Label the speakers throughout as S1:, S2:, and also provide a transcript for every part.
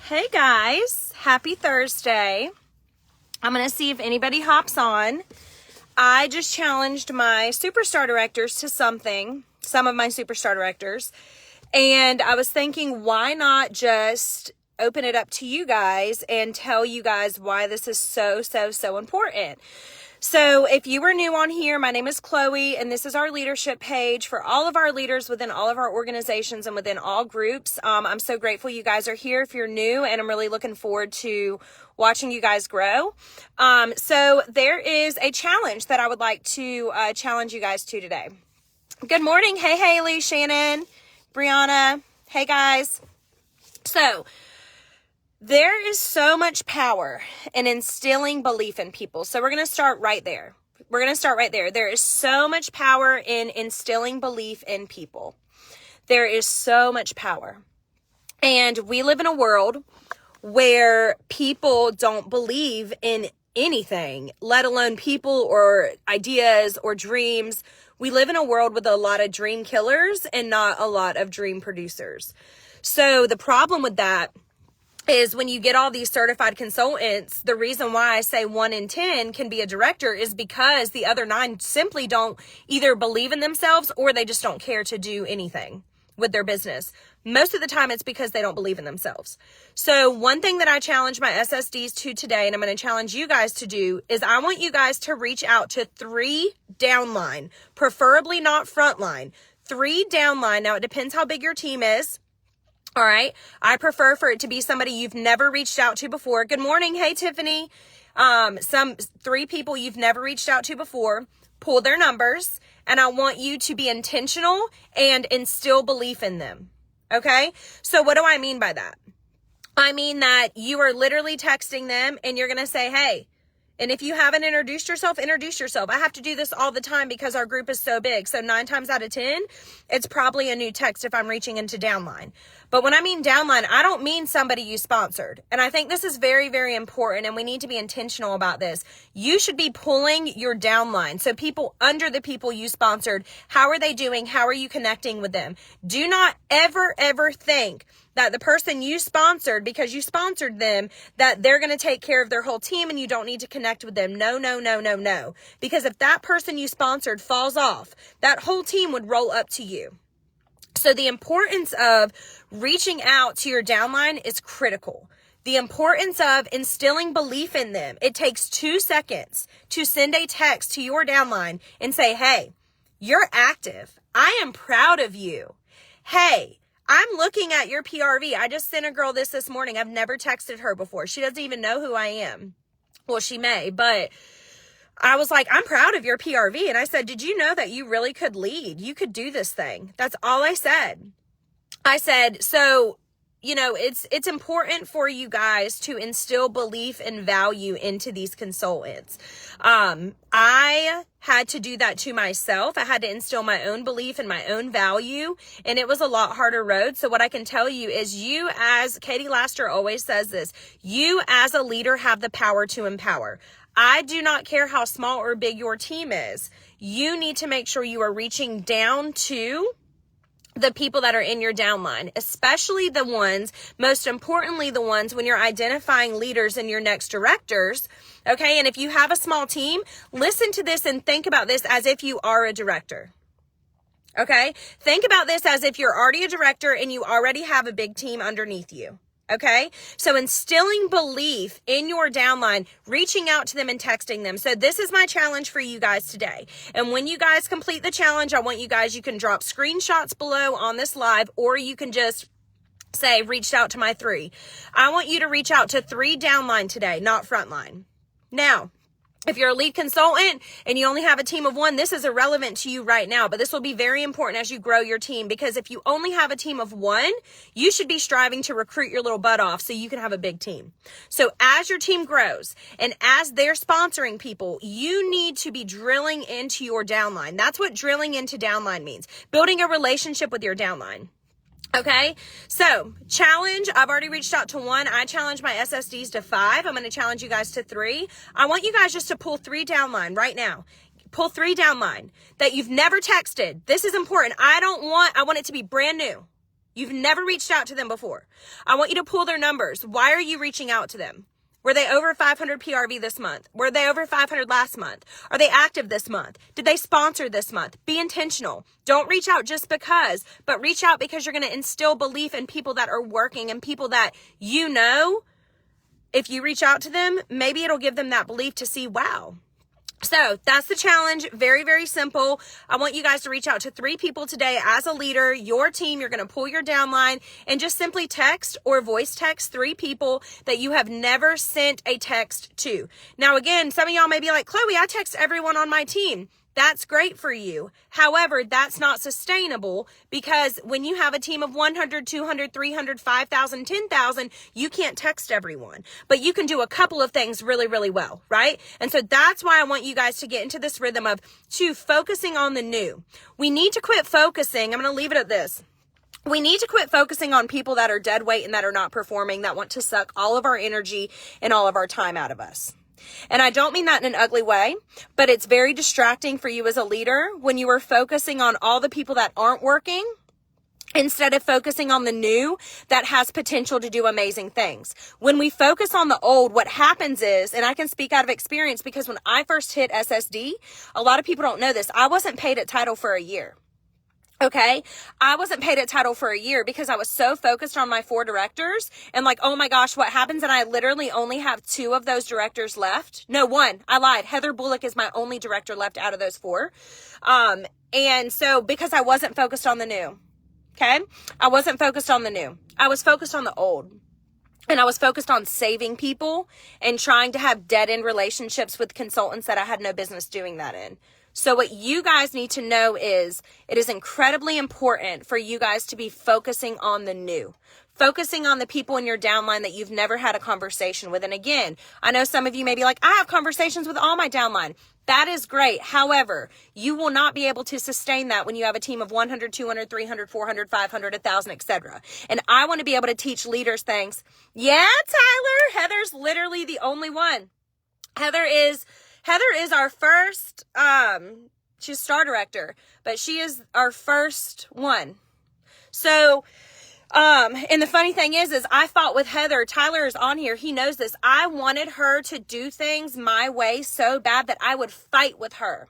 S1: Hey guys, happy Thursday. I'm going to see if anybody hops on. I just challenged my superstar directors to something, some of my superstar directors, and I was thinking, why not just open it up to you guys and tell you guys why this is so important. So if you were new on here, my name is Chloe, and this is our leadership page for all of our leaders within all of our organizations and within all groups. I'm so grateful you guys are here if you're new, and I'm really looking forward to watching you guys grow. So there is a challenge that I would like to challenge you guys to today. Good morning. Hey, Haley, Shannon, Brianna. Hey, guys. So there is so much power in instilling belief in people. So we're going to start right there. There is so much power in instilling belief in people. There is so much power. And we live in a world where people don't believe in anything, let alone people or ideas or dreams. We live in a world with a lot of dream killers and not a lot of dream producers. So the problem with that is when you get all these certified consultants, the reason why I say 1 in 10 can be a director is because the other 9 simply don't either believe in themselves or they just don't care to do anything with their business. Most of the time it's because they don't believe in themselves. So one thing that I challenge my SSDs to today, and I'm going to challenge you guys to do, is I want you guys to reach out to 3 downline, preferably not frontline, 3 downline. Now it depends how big your team is. All right. I prefer for it to be somebody you've never reached out to before. Good morning. Hey, Tiffany. 3 people you've never reached out to before. Pull their numbers, and I want you to be intentional and instill belief in them. Okay. So what do I mean by that? I mean that you are literally texting them and you're going to say, hey, and if you haven't introduced yourself, introduce yourself. I have to do this all the time because our group is so big. So 9 times out of 10, it's probably a new text if I'm reaching into downline. But when I mean downline, I don't mean somebody you sponsored. And I think this is very, very important, and we need to be intentional about this. You should be pulling your downline. So people under the people you sponsored, how are they doing? How are you connecting with them? Do not ever think that the person you sponsored, because you sponsored them, that they're going to take care of their whole team and you don't need to connect with them. No. Because if that person you sponsored falls off, that whole team would roll up to you. So the importance of reaching out to your downline is critical. The importance of instilling belief in them. It takes 2 seconds to send a text to your downline and say, hey, you're active. I am proud of you. Hey, I'm looking at your PRV. I just sent a girl this morning. I've never texted her before. She doesn't even know who I am. Well, she may, but I was like, I'm proud of your PRV. And I said, did you know that you really could lead? You could do this thing. That's all I said. I said, so, you know, it's important for you guys to instill belief and value into these consultants. I had to do that to myself. I had to instill my own belief and my own value, and it was a lot harder road. So what I can tell you is you, as Katie Laster always says this, you as a leader have the power to empower. I do not care how small or big your team is. You need to make sure you are reaching down to the people that are in your downline, especially the ones, most importantly, the ones when you're identifying leaders and your next directors. Okay. And if you have a small team, listen to this and think about this as if you are a director. Okay. Think about this as if you're already a director and you already have a big team underneath you. Okay. So instilling belief in your downline, reaching out to them and texting them. So this is my challenge for you guys today. And when you guys complete the challenge, I want you guys, you can drop screenshots below on this live, or you can just say, reached out to my 3. I want you to reach out to 3 downline today, not frontline. Now, if you're a lead consultant and you only have a team of 1, this is irrelevant to you right now, but this will be very important as you grow your team, because if you only have a team of 1, you should be striving to recruit your little butt off so you can have a big team. So as your team grows and as they're sponsoring people, you need to be drilling into your downline. That's what drilling into downline means. Building a relationship with your downline. Okay, so challenge. I've already reached out to 1. I challenge my SSDs to 5. I'm going to challenge you guys to 3. I want you guys just to pull 3 downline right now. Pull 3 downline that you've never texted. This is important. I want it to be brand new. You've never reached out to them before. I want you to pull their numbers. Why are you reaching out to them? Were they over 500 PRV this month? Were they over 500 last month? Are they active this month? Did they sponsor this month? Be intentional. Don't reach out just because, but reach out because you're going to instill belief in people that are working and people that you know. If you reach out to them, maybe it'll give them that belief to see, wow. So that's the challenge. Very, very simple. I want you guys to reach out to 3 people today as a leader, your team. You're going to pull your downline and just simply text or voice text 3 people that you have never sent a text to. Now, again, some of y'all may be like, Chloe, I text everyone on my team. That's great for you. However, that's not sustainable because when you have a team of 100, 200, 300, 5,000, 10,000, you can't text everyone, but you can do a couple of things really, really well, right? And so that's why I want you guys to get into this rhythm of focusing on the new. We need to quit focusing. I'm going to leave it at this. We need to quit focusing on people that are dead weight and that are not performing, that want to suck all of our energy and all of our time out of us. And I don't mean that in an ugly way, but it's very distracting for you as a leader when you are focusing on all the people that aren't working instead of focusing on the new that has potential to do amazing things. When we focus on the old, what happens is, and I can speak out of experience because when I first hit SSD, a lot of people don't know this, I wasn't paid at title for a year. Okay. I wasn't paid at title for a year because I was so focused on my 4 directors and like, oh my gosh, what happens? And I literally only have 2 of those directors left. No, 1. I lied. Heather Bullock is my only director left out of those 4. And so because I wasn't focused on the new, okay. I wasn't focused on the new. I was focused on the old. And I was focused on saving people and trying to have dead-end relationships with consultants that I had no business doing that in. So what you guys need to know is it is incredibly important for you guys to be focusing on the new, focusing on the people in your downline that you've never had a conversation with. And again, I know some of you may be like, I have conversations with all my downline. That is great. However, you will not be able to sustain that when you have a team of 100, 200, 300, 400, 500, 1,000, etc. And I want to be able to teach leaders things. Yeah, Tyler, Heather's literally the only one. Heather is our first, she's star director, but she is our first one. So, and the funny thing is I fought with Heather. Tyler is on here. He knows this. I wanted her to do things my way so bad that I would fight with her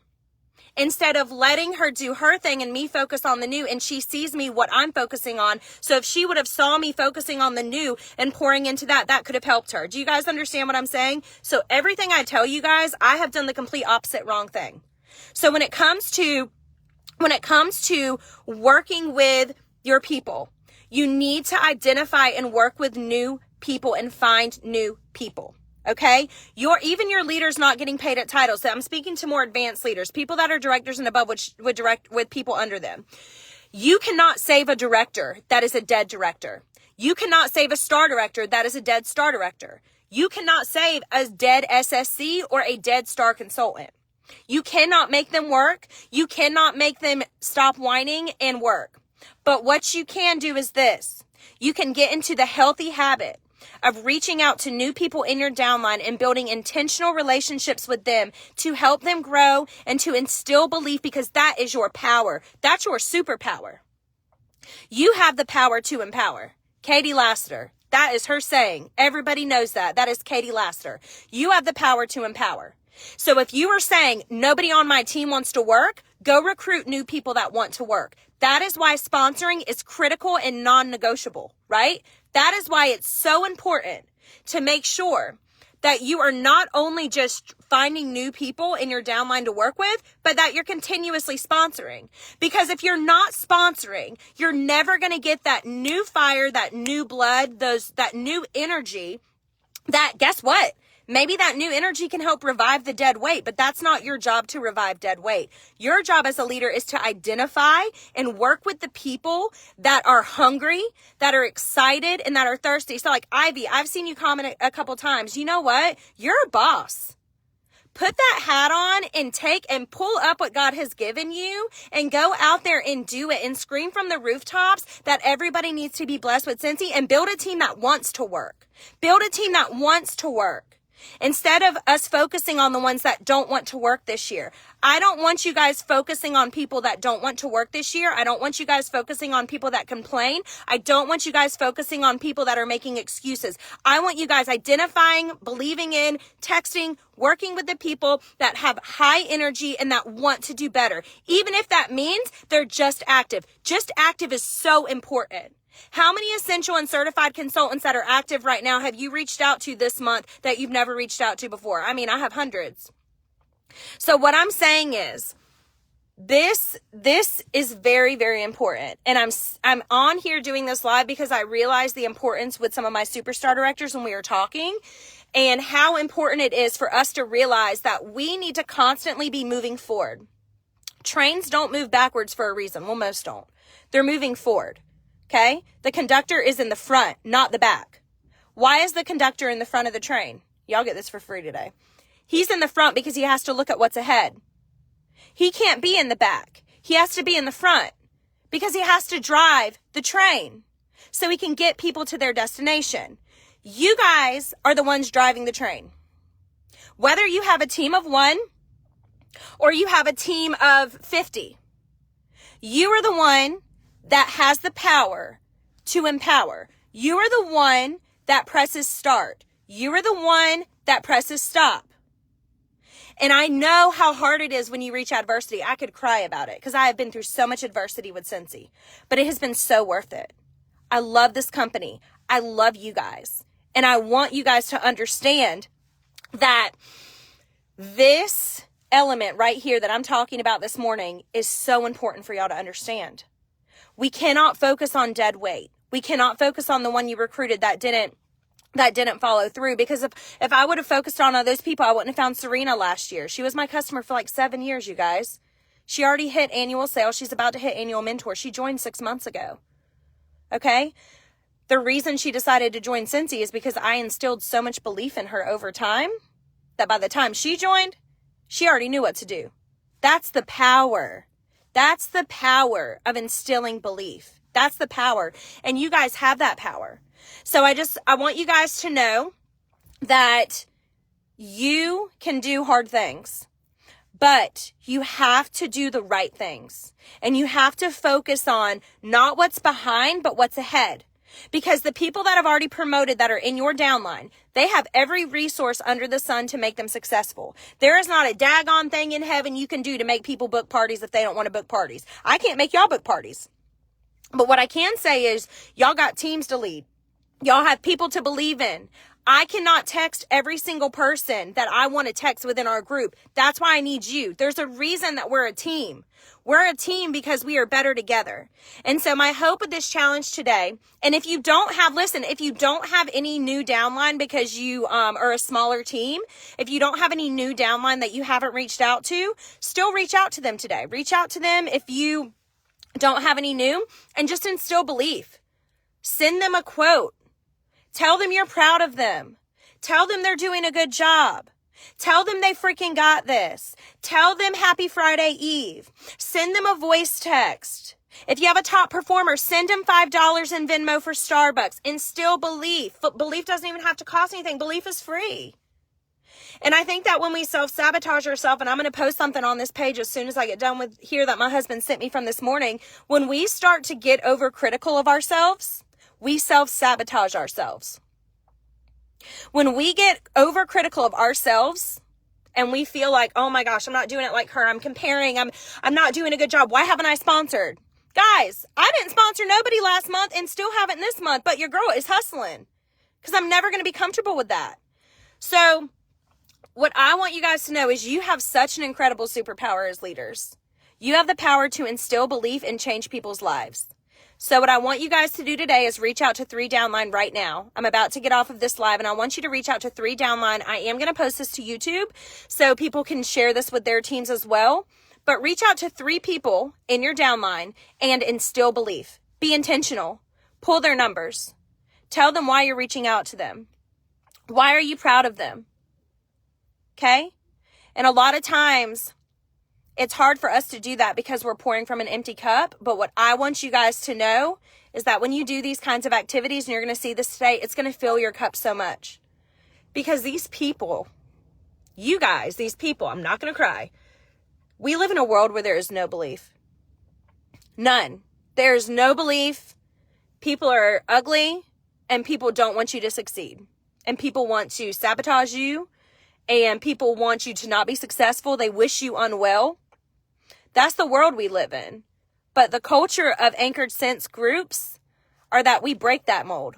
S1: instead of letting her do her thing and me focus on the new. And she sees me what I'm focusing on. So if she would have saw me focusing on the new and pouring into that, that could have helped her. Do you guys understand what I'm saying? So everything I tell you guys, I have done the complete opposite wrong thing. So when it comes to working with your people, you need to identify and work with new people and find new people. Okay. Even your leaders not getting paid at title. So I'm speaking to more advanced leaders, people that are directors and above, which would direct with people under them. You cannot save a director that is a dead director. You cannot save a star director that is a dead star director. You cannot save a dead SSC or a dead star consultant. You cannot make them work. You cannot make them stop whining and work. But what you can do is this. You can get into the healthy habit of reaching out to new people in your downline and building intentional relationships with them to help them grow and to instill belief, because that is your power. That's your superpower. You have the power to empower. Katie Lassiter, that is her saying. Everybody knows that. That is Katie Lassiter. You have the power to empower. So if you are saying nobody on my team wants to work, go recruit new people that want to work. That is why sponsoring is critical and non-negotiable, right? That is why it's so important to make sure that you are not only just finding new people in your downline to work with, but that you're continuously sponsoring. Because if you're not sponsoring, you're never going to get that new fire, that new blood, that new energy that, guess what? Maybe that new energy can help revive the dead weight, but that's not your job to revive dead weight. Your job as a leader is to identify and work with the people that are hungry, that are excited, and that are thirsty. So like Ivy, I've seen you comment a couple times. You know what? You're a boss. Put that hat on and take and pull up what God has given you and go out there and do it and scream from the rooftops that everybody needs to be blessed with Cincy, and build a team that wants to work. Build a team that wants to work. Instead of us focusing on the ones that don't want to work this year. I don't want you guys focusing on people that don't want to work this year. I don't want you guys focusing on people that complain. I don't want you guys focusing on people that are making excuses. I want you guys identifying, believing in, texting, working with the people that have high energy and that want to do better. Even if that means they're just active. Just active is so important. How many essential and certified consultants that are active right now have you reached out to this month that you've never reached out to before? I mean, I have hundreds. So what I'm saying is this is very, very important. And I'm on here doing this live because I realize the importance with some of my superstar directors when we were talking and how important it is for us to realize that we need to constantly be moving forward. Trains don't move backwards for a reason. Well, most don't. They're moving forward. Okay? The conductor is in the front, not the back. Why is the conductor in the front of the train? Y'all get this for free today. He's in the front because he has to look at what's ahead. He can't be in the back. He has to be in the front because he has to drive the train so he can get people to their destination. You guys are the ones driving the train. Whether you have a team of 1 or you have a team of 50, you are the one that has the power to empower. You are the one that presses start. You are the one that presses stop. And I know how hard it is when you reach adversity. I could cry about it because I have been through so much adversity with Cincy, but it has been so worth it. I love this company. I love you guys. And I want you guys to understand that this element right here that I'm talking about this morning is so important for y'all to understand. We cannot focus on dead weight. We cannot focus on the one you recruited that didn't follow through, because if I would have focused on all those people, I wouldn't have found Serena last year. She was my customer for like 7 years, you guys. She already hit annual sales. She's about to hit annual mentor. She joined 6 months ago. Okay? The reason she decided to join Cincy is because I instilled so much belief in her over time that by the time she joined, she already knew what to do. That's the power. That's the power of instilling belief. That's the power. And you guys have that power. So I want you guys to know that you can do hard things, but you have to do the right things. And you have to focus on not what's behind, but what's ahead. Because the people that have already promoted that are in your downline, they have every resource under the sun to make them successful. There is not a daggone thing in heaven you can do to make people book parties if they don't want to book parties. I can't make y'all book parties. But what I can say is y'all got teams to lead. Y'all have people to believe in. I cannot text every single person that I want to text within our group. That's why I need you. There's a reason that we're a team. We're a team because we are better together. And so my hope with this challenge today, and if you don't have any new downline because you are a smaller team, if you don't have any new downline that you haven't reached out to, still reach out to them today. Reach out to them if you don't have any new, and just instill belief. Send them a quote. Tell them you're proud of them. Tell them they're doing a good job. Tell them they freaking got this. Tell them happy Friday Eve. Send them a voice text. If you have a top performer, send them $5 in Venmo for Starbucks. Instill belief. Belief doesn't even have to cost anything. Belief is free. And I think that when we self-sabotage ourselves, and I'm going to post something on this page as soon as I get done with here that my husband sent me from this morning, when we start to get overcritical of ourselves, we self-sabotage ourselves. When we get overcritical of ourselves and we feel like, oh my gosh, I'm not doing it like her. I'm comparing. I'm not doing a good job. Why haven't I sponsored? Guys, I didn't sponsor nobody last month and still haven't this month, but your girl is hustling because I'm never going to be comfortable with that. So what I want you guys to know is you have such an incredible superpower as leaders. You have the power to instill belief and change people's lives. So what I want you guys to do today is reach out to 3 downline right now. I'm about to get off of this live and I want you to reach out to 3 downline. I am going to post this to YouTube so people can share this with their teams as well. But reach out to 3 people in your downline and instill belief. Be intentional. Pull their numbers. Tell them why you're reaching out to them. Why are you proud of them? Okay? And a lot of times it's hard for us to do that because we're pouring from an empty cup. But what I want you guys to know is that when you do these kinds of activities, and you're going to see this today, it's going to fill your cup so much. Because these people, you guys, these people, I'm not going to cry. We live in a world where there is no belief. None. There's no belief. People are ugly and people don't want you to succeed. And people want to sabotage you and people want you to not be successful. They wish you unwell. That's the world we live in. But the culture of Anchored Sense groups are that we break that mold.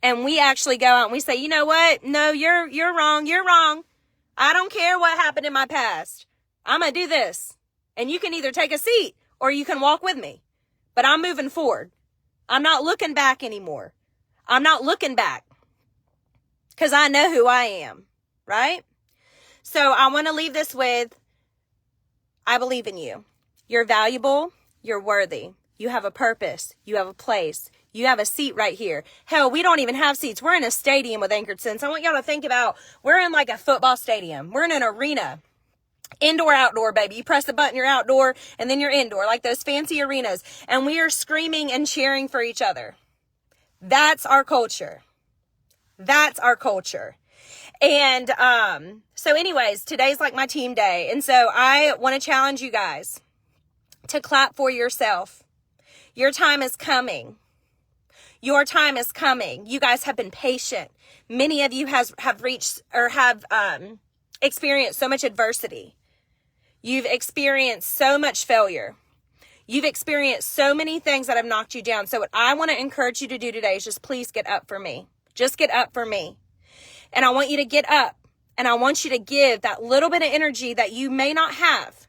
S1: And we actually go out and we say, you know what? No, you're wrong. You're wrong. I don't care what happened in my past. I'm going to do this. And you can either take a seat or you can walk with me. But I'm moving forward. I'm not looking back anymore. I'm not looking back. Because I know who I am. Right? So I want to leave this with, I believe in you. You're valuable. You're worthy. You have a purpose. You have a place. You have a seat right here. Hell, we don't even have seats. We're in a stadium with Anchored Sense. I want y'all to think about, we're in like a football stadium. We're in an arena. Indoor, outdoor, baby. You press the button, you're outdoor, and then you're indoor, like those fancy arenas. And we are screaming and cheering for each other. That's our culture. That's our culture. And so anyways, today's like my team day. And so I want to challenge you guys to clap for yourself. Your time is coming. Your time is coming. You guys have been patient. Many of you have reached or have experienced so much adversity. You've experienced so much failure. You've experienced so many things that have knocked you down. So what I want to encourage you to do today is just please get up for me. Just get up for me. And I want you to get up and I want you to give that little bit of energy that you may not have.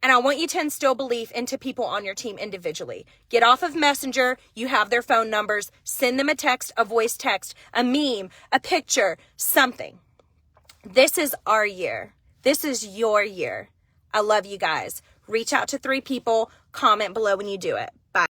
S1: And I want you to instill belief into people on your team individually. Get off of Messenger. You have their phone numbers. Send them a text, a voice text, a meme, a picture, something. This is our year. This is your year. I love you guys. Reach out to 3 people. Comment below when you do it.